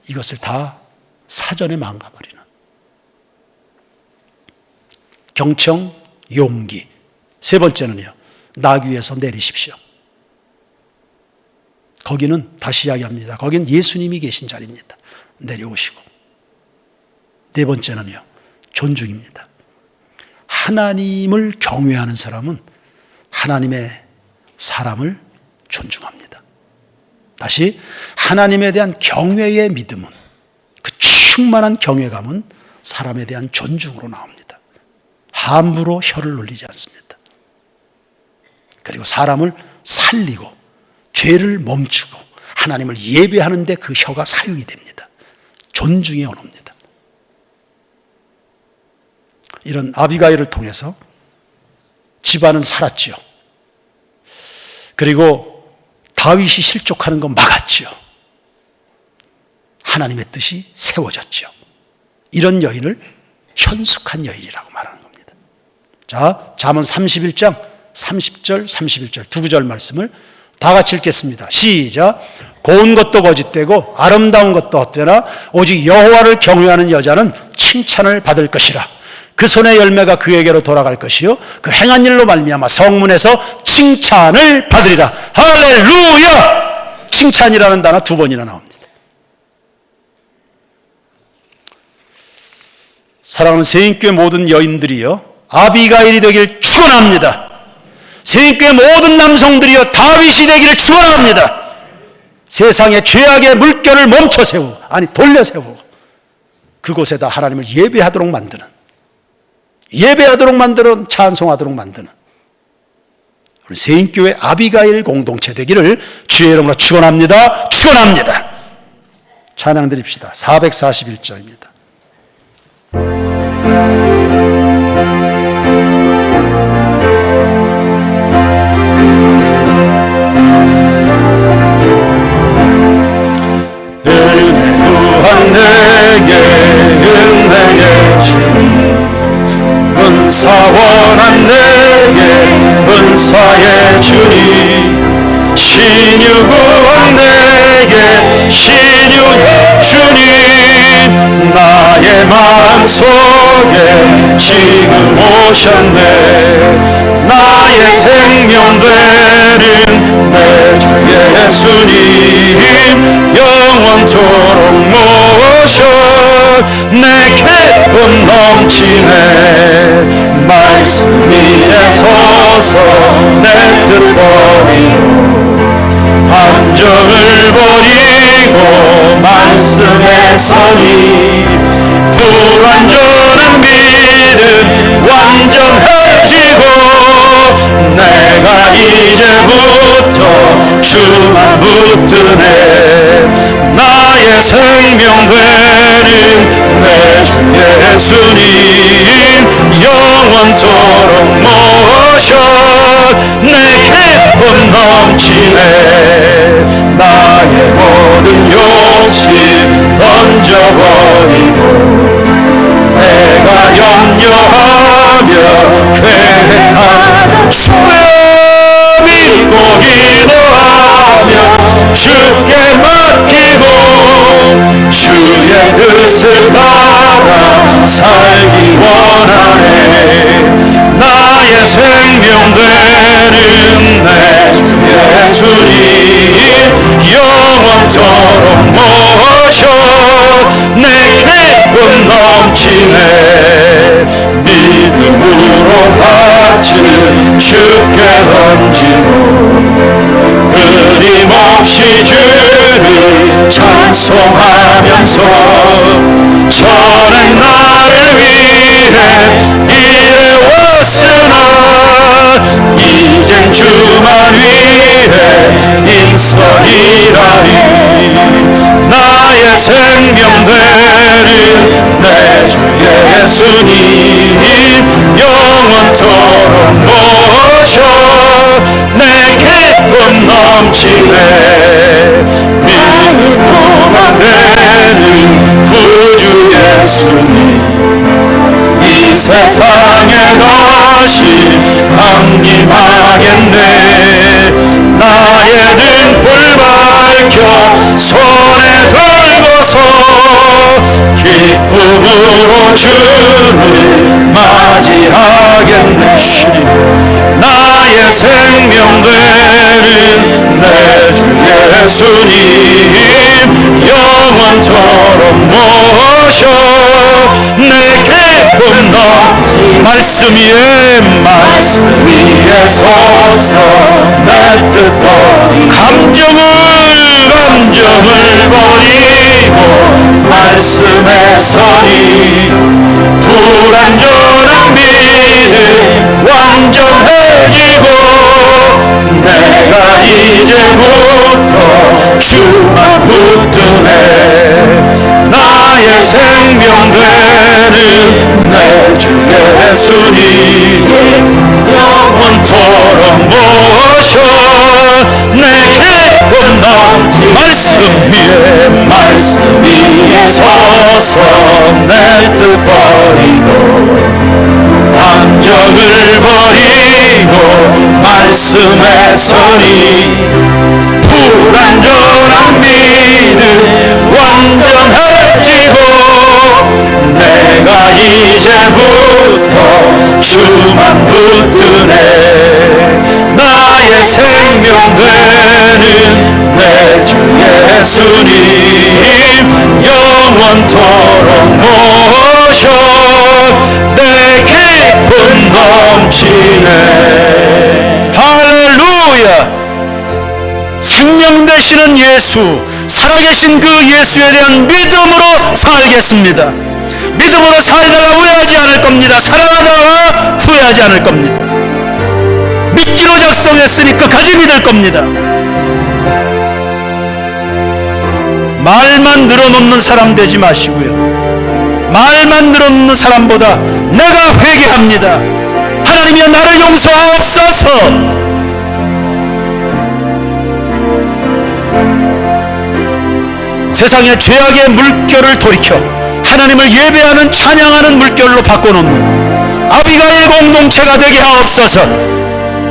이것을 다 사전에 망가버리는 경청, 용기. 세 번째는요, 나귀에서 내리십시오. 거기는 다시 이야기합니다. 거기는 예수님이 계신 자리입니다. 내려오시고. 네 번째는요, 존중입니다. 하나님을 경외하는 사람은 하나님의 사람을 존중합니다. 다시, 하나님에 대한 경외의 믿음은, 그 충만한 경외감은 사람에 대한 존중으로 나옵니다. 함부로 혀를 놀리지 않습니다. 그리고 사람을 살리고 죄를 멈추고 하나님을 예배하는 데 그 혀가 사용이 됩니다. 존중의 언어입니다. 이런 아비가일을 통해서 집안은 살았지요. 그리고 다윗이 실족하는 거 막았지요. 하나님의 뜻이 세워졌지요. 이런 여인을 현숙한 여인이라고 말하는 겁니다. 자, 잠언 31장 30절, 31절 두 구절 말씀을 다 같이 읽겠습니다. 시작. 고운 것도 거짓되고 아름다운 것도 헛되나 오직 여호와를 경외하는 여자는 칭찬을 받을 것이라. 그 손의 열매가 그에게로 돌아갈 것이요 그 행한 일로 말미암아 성문에서 칭찬을 받으리라. 할렐루야! 칭찬이라는 단어 두 번이나 나옵니다. 사랑하는 세인교회 모든 여인들이여 아비가일이 되길 축원합니다. 세인교회 모든 남성들이여 다윗이 되기를 축원합니다. 세상의 죄악의 물결을 멈춰 세우고 돌려 세우고 그곳에다 하나님을 예배하도록 만드는 찬송하도록 만드는 우리 세인교회 아비가일 공동체 되기를 주의 이름으로 축원합니다. 찬양 드립시다. 441절입니다. 내게 은혜의 주님 은사원한 내게 은사의 주님 신유구원 내게 신유의 주님 나의 마음속에 지금 오셨네 나의 생명 되는 내 주 예수님 영원토록 모셔 내 기쁨 넘치네 말씀 위에 서서 내 뜻 버리고 감정을 버리고 말씀에 서니 불완전한 믿음 완전해지고 내가 이제부터 주만 붙드네 나의 생명 되는 내 주 예수님 영원토록 모셔 내 기쁨 넘치네 나의 모든 욕심 던져버리고 내가 염려하며 계획하며 주여 믿고 기도하며 주께 맡기고 주의 뜻을 따라 살기 원하네 나의 생명 되는 내 주 예수님 영원토록 모셔 내 기쁨 넘치네 믿음으로 밭을 주께 던지고 끊임없이 주를 찬송하면서 전엔 나를 위해 일해왔으나 이젠 주만 위해 인선이라니 나의 생명 되는 내 주 예수님 영원토록 모셔 내 기쁨 넘치네 믿음 소망 되는 구주 예수님 이 세상에 다시 강림하겠네 나의 등불 밝혀 손에 들고서 기쁨으로 주를 맞이하겠네 나의 생명 되는 내 주 예수님 영원토록 모셔 내 기쁨 넘치네 말씀 위에 서서 내 뜻 버리고 감정을 버리고 말씀에 서니 불완전한 믿음 완전해지고 내가 이제부터 주만 붙드네 나의 생명 되는 내 주 예수님 영원토록 모셔 내 기쁨 넘치네 말씀 위에 서서 내 뜻 버리고 감정을 버리고 지고 말씀에 서리 불완전한 믿음 완전해지고 내가 이제부터 주만 붙드네 나의 생명 되는 내 주 예수님 영원토록 모셔 내 기쁨 넘치네 할렐루야 생명 되시는 예수 살아계신 그 예수에 대한 믿음으로 살겠습니다. 믿음으로 살다가 후회하지 않을 겁니다. 사랑하다가 후회하지 않을 겁니다. 믿기로 작성했으니 끝까지 믿을 겁니다. 말만 늘어놓는 사람 되지 마시고요. 말만 늘어놓는 사람보다 내가 회개합니다. 하나님이여 나를 용서하옵소서. 세상의 죄악의 물결을 돌이켜 하나님을 예배하는 찬양하는 물결로 바꿔놓는 아비가일 공동체가 되게 하옵소서.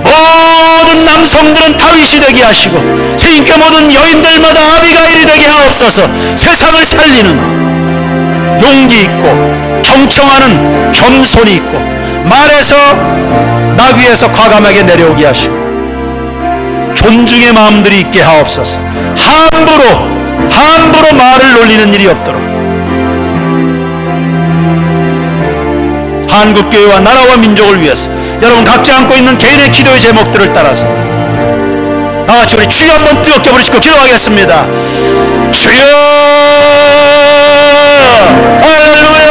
모든 남성들은 다윗이 되게 하시고 주님께 모든 여인들마다 아비가일이 되게 하옵소서. 세상을 살리는 용기 있고 경청하는 겸손이 있고 말에서 나귀에서 과감하게 내려오게 하시고 존중의 마음들이 있게 하옵소서. 함부로 말을 놀리는 일이 없도록 한국교회와 나라와 민족을 위해서 여러분 각자 안고 있는 개인의 기도의 제목들을 따라서 다같이 우리 주여 한번 뜨겁게 부르시고 기도하겠습니다. 주여 할렐루야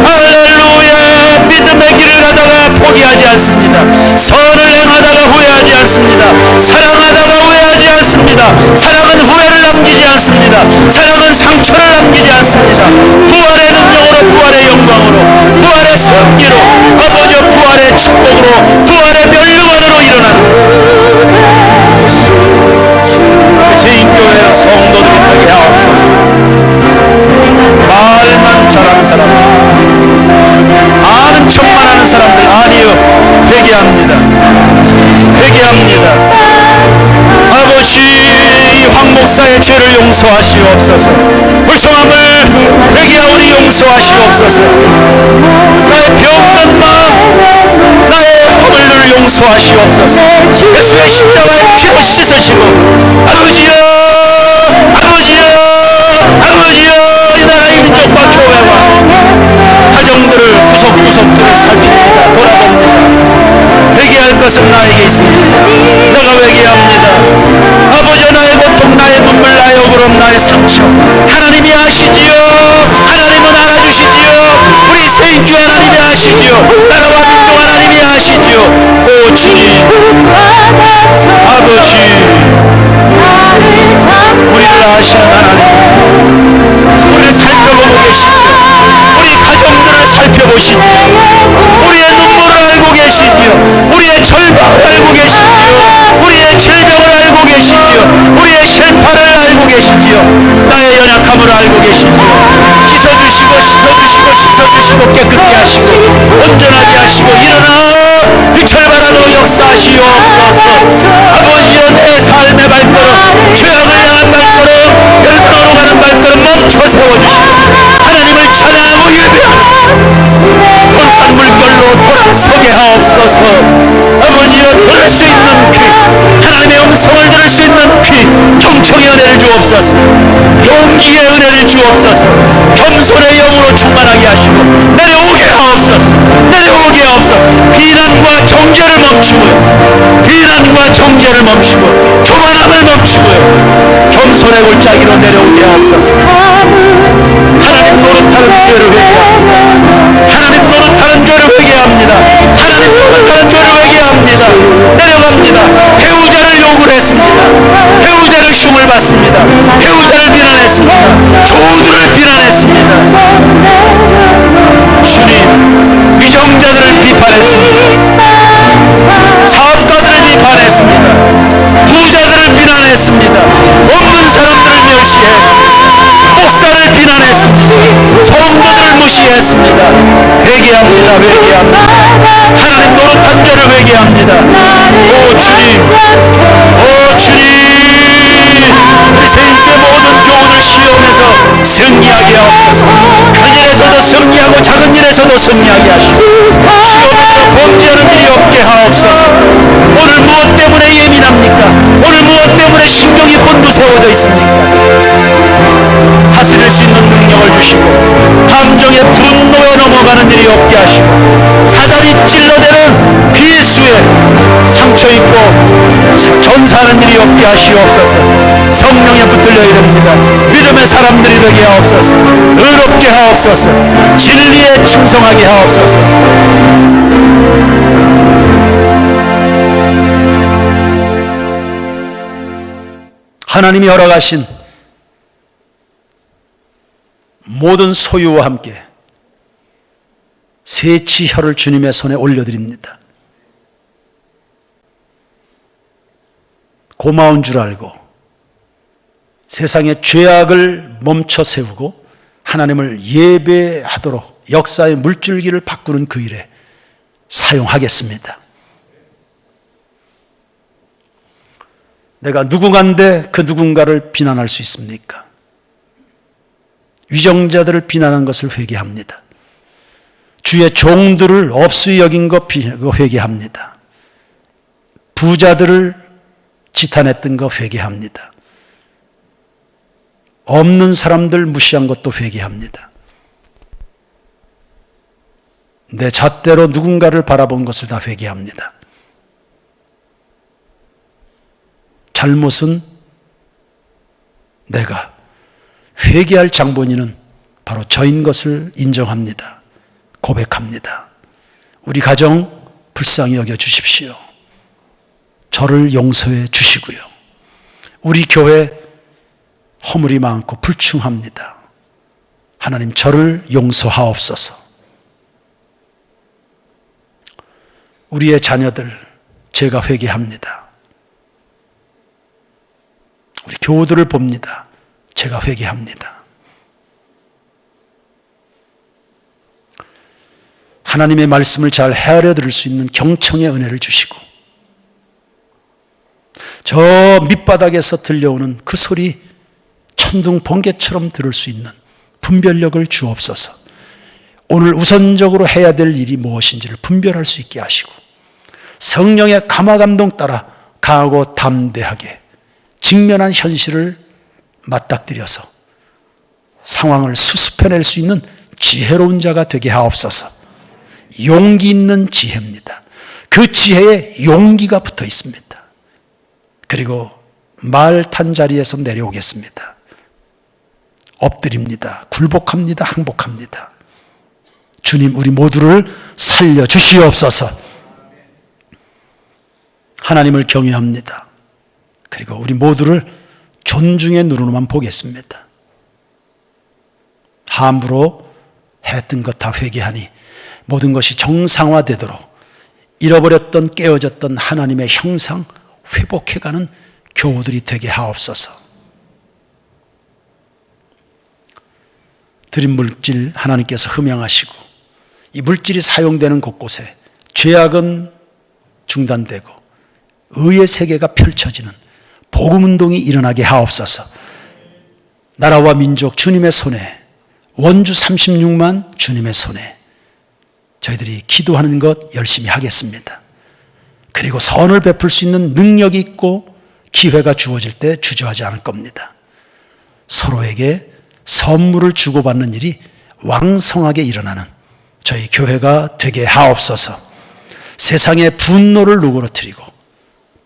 할렐루야 믿음의 길을 가다가 포기하지 않습니다. 선을 행하다가 후회하지 않습니다. 사랑하다가 후회하지 않습니다. 사랑은 후회를 남기지 않습니다. 사랑은 상처를 남기지 않습니다. 부활의 능력으로 부활의 영광으로 부활의 승리로 아버지의 부활의 축복으로 부활의 멸류관으로 일어나는 세인교회 성도들이 되게 하옵소서. 말만 잘하는 사람들 아는 척만 하는 사람들 아니요 회개합니다. 아버지 황 목사의 죄를 용서하시옵소서. 불성함을 회개하오니 용서하시옵소서. 나의 병든 마음 나의 허물을 용서하시옵소서. 예수의 십자가의 피로 씻으시고 아버지여 이 나라의 민족과 교회와 가정들을 구석구석들을 살핍니다. 돌아봅니다. 회개할 것은 나에게 있습니다. 내가 회개합니다. 아버지 나의 고통 나의 눈물 나의 억울함 나의 상처 하나님이 아시지요. 하나님은 알아주시지요. 우리 세인교 하나님이 아시지요. 나라와 민족 하나님이 아시지요. 오 주님 아버지 우리를 아시는 하나님 우리를 살펴보고 계시지요. 우리 가정들을 살펴보시지요. 우리의 눈물을 알고 계시지요. 우리의 절망을 알고 계시지요. 우리의 질병을 알고 계시지요. 우리의 실파를 알고 계시지요. 나의 연약함을 알고 계시지요. 씻어주시고 깨끗게 하시고 온전하게 하시고 일어나 빛을발하도록 역사하시옵소서. 아버지여 내 삶의 발걸음 죄악을 향한 발걸음 멸망으로 가는 발걸음 멈춰 세워주시고 하나님을 찬양하고 예배하는 홀딱 물결로 돌아서게 하옵소서. 아버지여 들을 수 있는 귀 하나님의 음성을 들을 수 있는 귀 경청의 은혜를 주옵소서. 용기의 은혜를 주옵소서. 겸손의 영으로 충만하게 하시고 내려오게 하옵소서. 비난과 정죄를 멈추고 교만함을 멈추고요 겸손의 골짜기로 내려오게 하옵소서. 하나님 노릇하는 죄를 회개합니다. 하나님 노릇하는 죄를 회개합니다. 내려갑니다. 배우자를 욕을 했습니다. 배우자를 흉을 받습니다. 배우자를 비난했습니다. 조우들을 비난했습니다. 주님 위정자들을 비판했습니다. 사업가들을 비판했습니다. 부자들을 비난했습니다. 없는 사람들을 멸시했습니다. 목사를 비난했습니다. 성도들을 무시했습니다. 회개합니다. 중에서도 승리하게 하시고 시험으로 범죄하는 일이 없게 하옵소서. 오늘 무엇 때문에 예민합니까? 오늘 무엇 때문에 신경이 곤두세워져 있습니까? 다스릴 수 있는 능력을 주시고 감정의 분노에 넘어가는 일이 없게 하시고 사단이 찔러대는 비수에 상처 입고 전사하는 일이 없게 하시옵소서. 성령에 붙들려야 됩니다. 믿음의 사람들이 되게 하옵소서. 의롭게 하옵소서. 진리에 충성하게 하옵소서. 하나님이 허락하신 모든 소유와 함께 세치혈을 주님의 손에 올려드립니다. 고마운 줄 알고 세상의 죄악을 멈춰 세우고 하나님을 예배하도록 역사의 물줄기를 바꾸는 그 일에 사용하겠습니다. 내가 누군가인데 그 누군가를 비난할 수 있습니까? 위정자들을 비난한 것을 회개합니다. 주의 종들을 업수히 여긴 것 회개합니다. 부자들을 지탄했던 것 회개합니다. 없는 사람들 무시한 것도 회개합니다. 내 잣대로 누군가를 바라본 것을 다 회개합니다. 잘못은 내가 회개할 장본인은 바로 저인 것을 인정합니다. 고백합니다. 우리 가정 불쌍히 여겨 주십시오. 저를 용서해 주시고요. 우리 교회 허물이 많고 불충합니다. 하나님 저를 용서하옵소서. 우리의 자녀들 제가 회개합니다. 우리 교우들을 봅니다. 제가 회개합니다. 하나님의 말씀을 잘 헤아려 들을 수 있는 경청의 은혜를 주시고 저 밑바닥에서 들려오는 그 소리 천둥 번개처럼 들을 수 있는 분별력을 주옵소서. 오늘 우선적으로 해야 될 일이 무엇인지를 분별할 수 있게 하시고 성령의 감화감동 따라 강하고 담대하게 직면한 현실을 맞닥뜨려서 상황을 수습해낼 수 있는 지혜로운 자가 되게 하옵소서. 용기 있는 지혜입니다. 그 지혜에 용기가 붙어 있습니다. 그리고 말 탄 자리에서 내려오겠습니다. 엎드립니다. 굴복합니다. 항복합니다. 주님 우리 모두를 살려주시옵소서. 하나님을 경외합니다. 그리고 우리 모두를 존중의 눈으로만 보겠습니다. 함부로 했던 것 다 회개하니 모든 것이 정상화되도록 잃어버렸던 깨어졌던 하나님의 형상 회복해가는 교우들이 되게 하옵소서. 드린 물질 하나님께서 흠양하시고 이 물질이 사용되는 곳곳에 죄악은 중단되고 의의 세계가 펼쳐지는 복음운동이 일어나게 하옵소서. 나라와 민족 주님의 손에, 원주 36만 주님의 손에 저희들이 기도하는 것 열심히 하겠습니다. 그리고 선을 베풀 수 있는 능력이 있고 기회가 주어질 때 주저하지 않을 겁니다. 서로에게 선물을 주고받는 일이 왕성하게 일어나는 저희 교회가 되게 하옵소서. 세상의 분노를 누그러뜨리고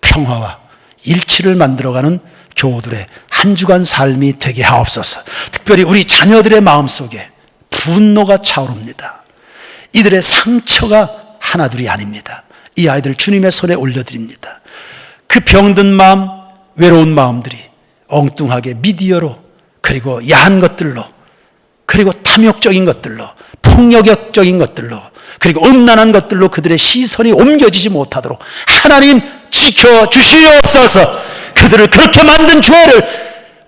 평화와 일치를 만들어가는 교우들의 한 주간 삶이 되게 하옵소서. 특별히 우리 자녀들의 마음속에 분노가 차오릅니다. 이들의 상처가 하나둘이 아닙니다. 이 아이들 주님의 손에 올려드립니다. 그 병든 마음, 외로운 마음들이 엉뚱하게 미디어로 그리고 야한 것들로 그리고 탐욕적인 것들로 폭력적인 것들로 그리고 음란한 것들로 그들의 시선이 옮겨지지 못하도록 하나님 지켜주시옵소서. 그들을 그렇게 만든 죄를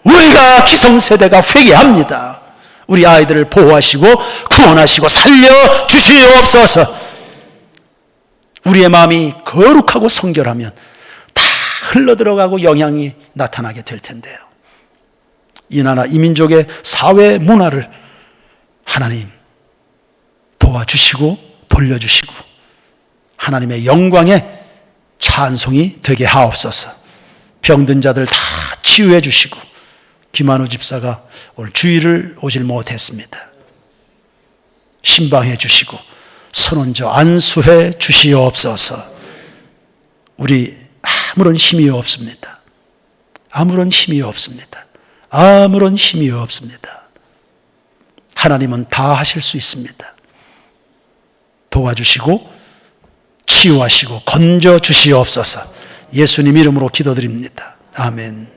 우리가 기성세대가 회개합니다. 우리 아이들을 보호하시고 구원하시고 살려주시옵소서. 우리의 마음이 거룩하고 성결하면 다 흘러들어가고 영향이 나타나게 될 텐데요. 이 나라 이 민족의 사회 문화를 하나님 도와주시고 돌려주시고 하나님의 영광에 찬송이 되게 하옵소서. 병든 자들 다 치유해 주시고 김한우 집사가 오늘 주일을 오질 못했습니다. 신방해 주시고 선원저 안수해 주시옵소서. 우리 아무런 힘이 없습니다. 아무런 힘이 없습니다. 아무런 힘이 없습니다. 하나님은 다 하실 수 있습니다. 도와주시고 치유하시고 건져 주시옵소서. 예수님 이름으로 기도드립니다. 아멘.